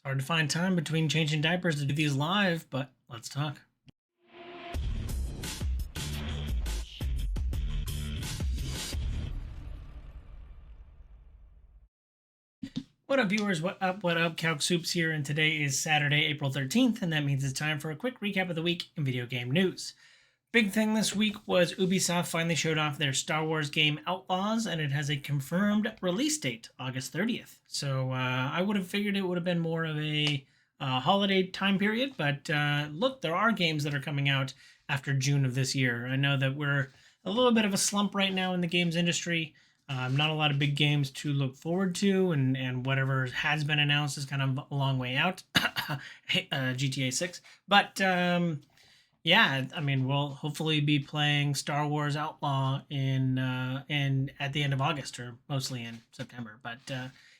Hard to find time between changing diapers to do these live, but let's talk. What up, viewers? What up? What up? Calc Soups here, and today is Saturday, April 13th, and that means it's time for a quick recap of the week in video game news. Big thing this week was Ubisoft finally showed off their Star Wars game Outlaws, and it has a confirmed release date, August 30th. So I would have figured it would have been more of a holiday time period, but look, there are games that are coming out after June of this year. I know that we're a little bit of a slump right now in the games industry. Not a lot of big games to look forward to, and whatever has been announced is kind of a long way out. GTA 6. But yeah, I mean, we'll hopefully be playing Star Wars Outlaw in at the end of August, or mostly in September. But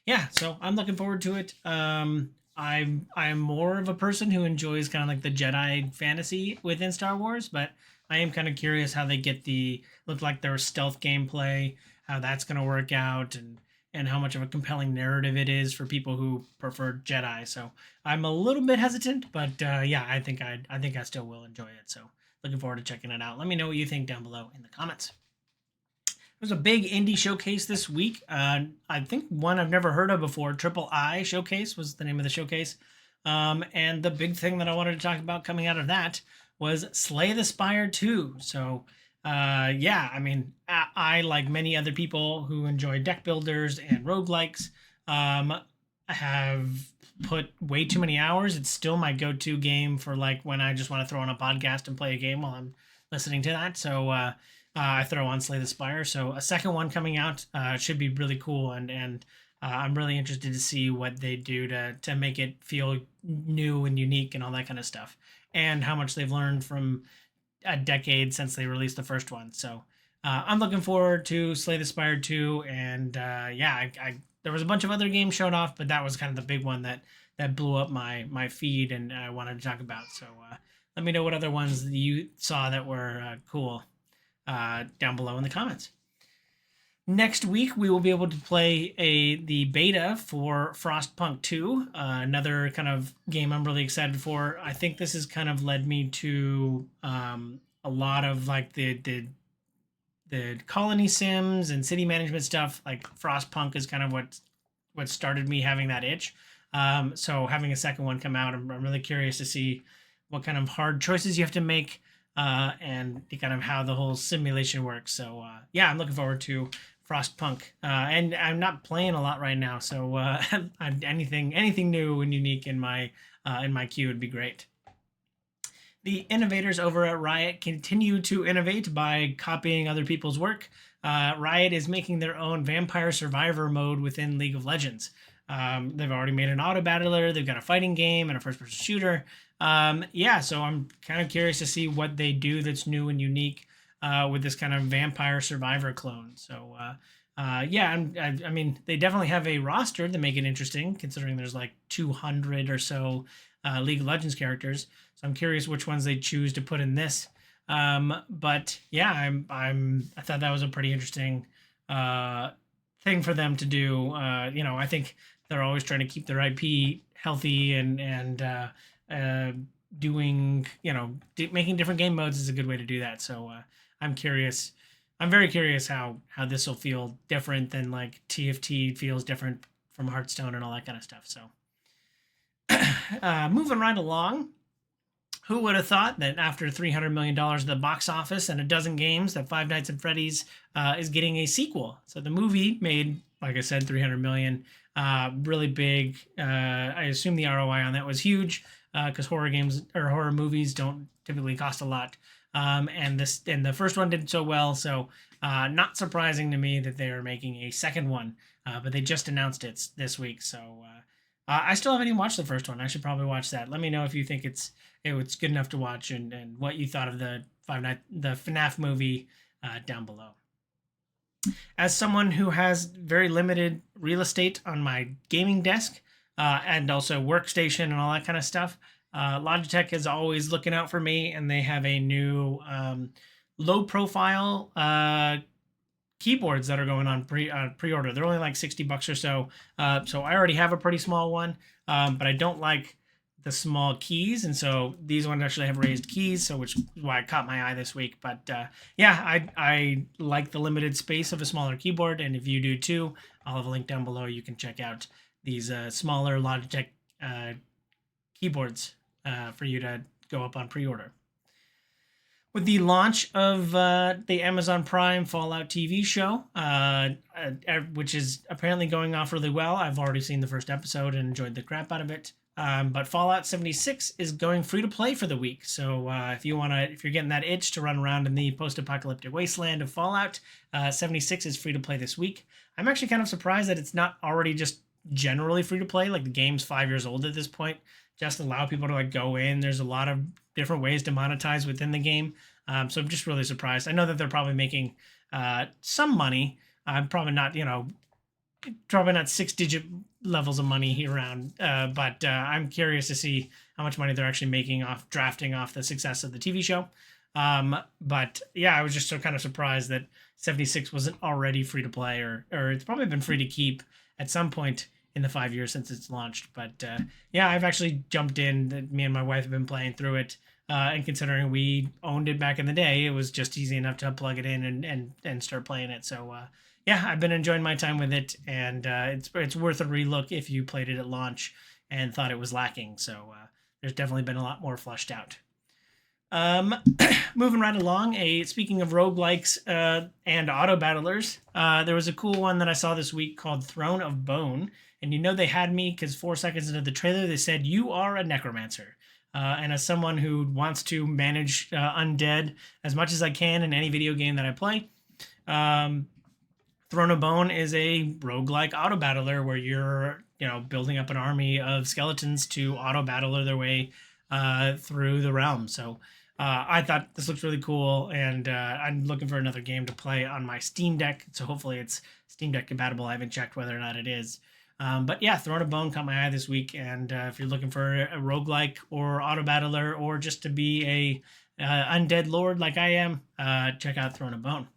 yeah, so I'm looking forward to it. I'm more of a person who enjoys kind of like the Jedi fantasy within Star Wars, but I am kind of curious how they get look like their stealth gameplay, how that's going to work out, and how much of a compelling narrative it is for people who prefer Jedi. So I'm a little bit hesitant, but yeah, I think I still will enjoy it. So looking forward to checking it out. Let me know what you think down below in the comments. There's a big indie showcase this week. I think one I've never heard of before. Triple I Showcase was the name of the showcase. And the big thing that I wanted to talk about coming out of that was Slay the Spire 2. So yeah, I mean, I, like many other people who enjoy deck builders and roguelikes, have put way too many hours. It's still my go-to game for like when I just want to throw on a podcast and play a game while I'm listening to that. So I throw on Slay the Spire. So a second one coming out should be really cool, and I'm really interested to see what they do to make it feel new and unique and all that kind of stuff, and how much they've learned from a decade since they released the first one. So I'm looking forward to Slay the Spire 2, and yeah, there was a bunch of other games shown off, but that was kind of the big one that blew up my feed, and I wanted to talk about. So let me know what other ones you saw that were cool down below in the comments. Next week, we will be able to play the beta for Frostpunk 2, another kind of game I'm really excited for. I think this has kind of led me to a lot of like the colony sims and city management stuff. Like Frostpunk is kind of what started me having that itch. So having a second one come out, I'm really curious to see what kind of hard choices you have to make, and kind of how the whole simulation works. So yeah, I'm looking forward to Frostpunk, and I'm not playing a lot right now, so anything new and unique in my queue would be great. The innovators over at Riot continue to innovate by copying other people's work. Riot is making their own Vampire Survivor mode within League of Legends. They've already made an auto battler. They've got a fighting game and a first-person shooter. Yeah, so I'm kind of curious to see what they do that's new and unique with this kind of Vampire Survivor clone. So yeah, I mean, they definitely have a roster to make it interesting, considering there's like 200 or so League of Legends characters. So I'm curious which ones they choose to put in this. But yeah, I thought that was a pretty interesting thing for them to do. You know, I think they're always trying to keep their IP healthy, and doing, you know, making different game modes is a good way to do that. So I'm curious. I'm very curious how this will feel different than like TFT feels different from Hearthstone and all that kind of stuff. So moving right along. Who would have thought that after $300 million at the box office and a dozen games, that Five Nights at Freddy's is getting a sequel? So the movie made, like I said, $300 million, really big. I assume the ROI on that was huge, because horror games or horror movies don't typically cost a lot. And the first one did so well, so not surprising to me that they are making a second one. But they just announced it this week, so I still haven't even watched the first one. I should probably watch that. Let me know if you think it's good enough to watch, and what you thought of the FNAF movie down below. As someone who has very limited real estate on my gaming desk, and also workstation and all that kind of stuff, Logitech is always looking out for me, and they have a new low profile keyboards that are going on pre-order. They're only like $60 or so. So I already have a pretty small one, but I don't like the small keys, and so these ones actually have raised keys, so which is why it caught my eye this week. But yeah, I like the limited space of a smaller keyboard, and if you do too, I'll have a link down below. You can check out these smaller Logitech keyboards for you to go up on pre-order. With the launch of the Amazon Prime Fallout TV show, which is apparently going off really well. I've already seen the first episode and enjoyed the crap out of it. But Fallout 76 is going free to play for the week. So if you're getting that itch to run around in the post-apocalyptic wasteland of Fallout, 76 is free to play this week. I'm actually kind of surprised that it's not already just generally free to play. Like, the game's 5 years old at this point. Just allow people to like go in. There's a lot of different ways to monetize within the game. So I'm just really surprised. I know that they're probably making some money. Probably not, probably not 6-digit levels of money here around. But I'm curious to see how much money they're actually making off drafting off the success of the TV show. But yeah, I was just so kind of surprised that 76 wasn't already free to play, or it's probably been free to keep at some point in the 5 years since it's launched. But yeah, I've actually jumped in. Me and my wife have been playing through it. And considering we owned it back in the day, it was just easy enough to plug it in and start playing it. So yeah, I've been enjoying my time with it, and it's worth a relook if you played it at launch and thought it was lacking. So there's definitely been a lot more fleshed out. Moving right along, speaking of roguelikes and auto battlers, there was a cool one that I saw this week called Throne of Bone. And they had me because 4 seconds into the trailer, they said, "You are a necromancer." And as someone who wants to manage undead as much as I can in any video game that I play, Throne of Bone is a roguelike auto battler where you're, building up an army of skeletons to auto battler their way through the realm. So I thought this looks really cool, and I'm looking for another game to play on my Steam Deck. So hopefully it's Steam Deck compatible. I haven't checked whether or not it is. But yeah, Throne of Bone caught my eye this week, and if you're looking for a roguelike or auto battler, or just to be a undead lord like I am, check out Throne of Bone.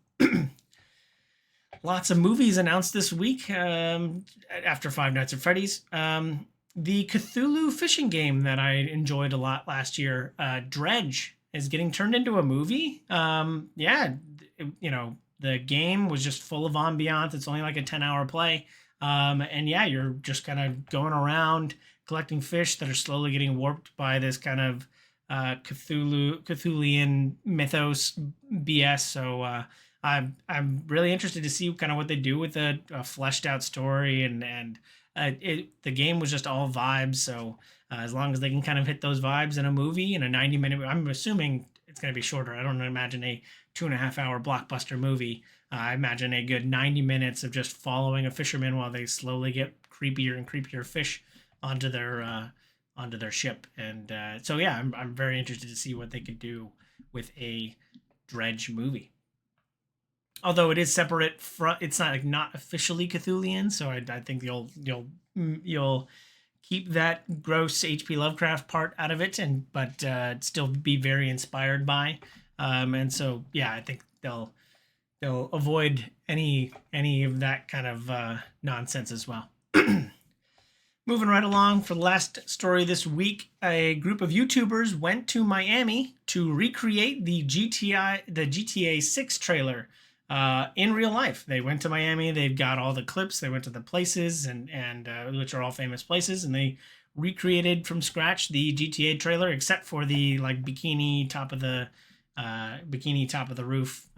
Lots of movies announced this week after Five Nights at Freddy's. The Cthulhu fishing game that I enjoyed a lot last year, Dredge, is getting turned into a movie. Yeah, the game was just full of ambiance. It's only like a 10-hour play. And yeah, you're just kind of going around collecting fish that are slowly getting warped by this kind of Cthulian mythos BS. So I'm really interested to see kind of what they do with a fleshed out story, and the game was just all vibes. So as long as they can kind of hit those vibes in a movie, in a 90-minute, I'm assuming it's going to be shorter. I don't imagine a 2.5-hour blockbuster movie. I imagine a good 90 minutes of just following a fisherman while they slowly get creepier and creepier fish onto their ship. And so yeah, I'm very interested to see what they could do with a Dredge movie. Although it is separate from, it's not officially Cthulian, so I think you'll keep that gross H.P. Lovecraft part out of it, but still be very inspired by. And so yeah, I think they'll avoid any of that kind of nonsense as well. Moving right along, for the last story this week, a group of YouTubers went to Miami to recreate the GTA 6 trailer in real life. They went to Miami. They've got all the clips. They went to the places, and which are all famous places, and they recreated from scratch the GTA trailer, except for the bikini top of the roof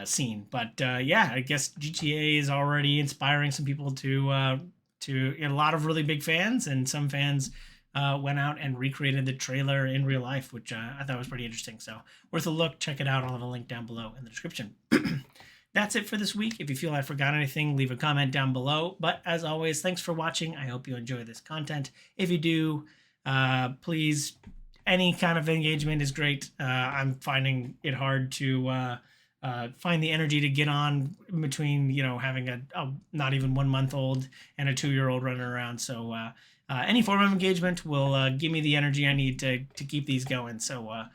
scene. But yeah, I guess GTA is already inspiring some people to a lot of really big fans, and some fans went out and recreated the trailer in real life, which I thought was pretty interesting. So worth a look. Check it out. I'll have a link down below in the description. That's it for this week. If you feel I forgot anything, leave a comment down below. But as always, thanks for watching. I hope you enjoy this content. If you do, please, any kind of engagement is great. I'm finding it hard to find the energy to get on between, having a not even 1 month old and a 2-year-old running around. So any form of engagement will give me the energy I need to keep these going. So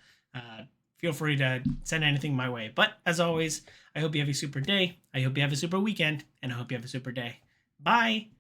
feel free to send anything my way. But as always, I hope you have a super day. I hope you have a super weekend, and I hope you have a super day. Bye.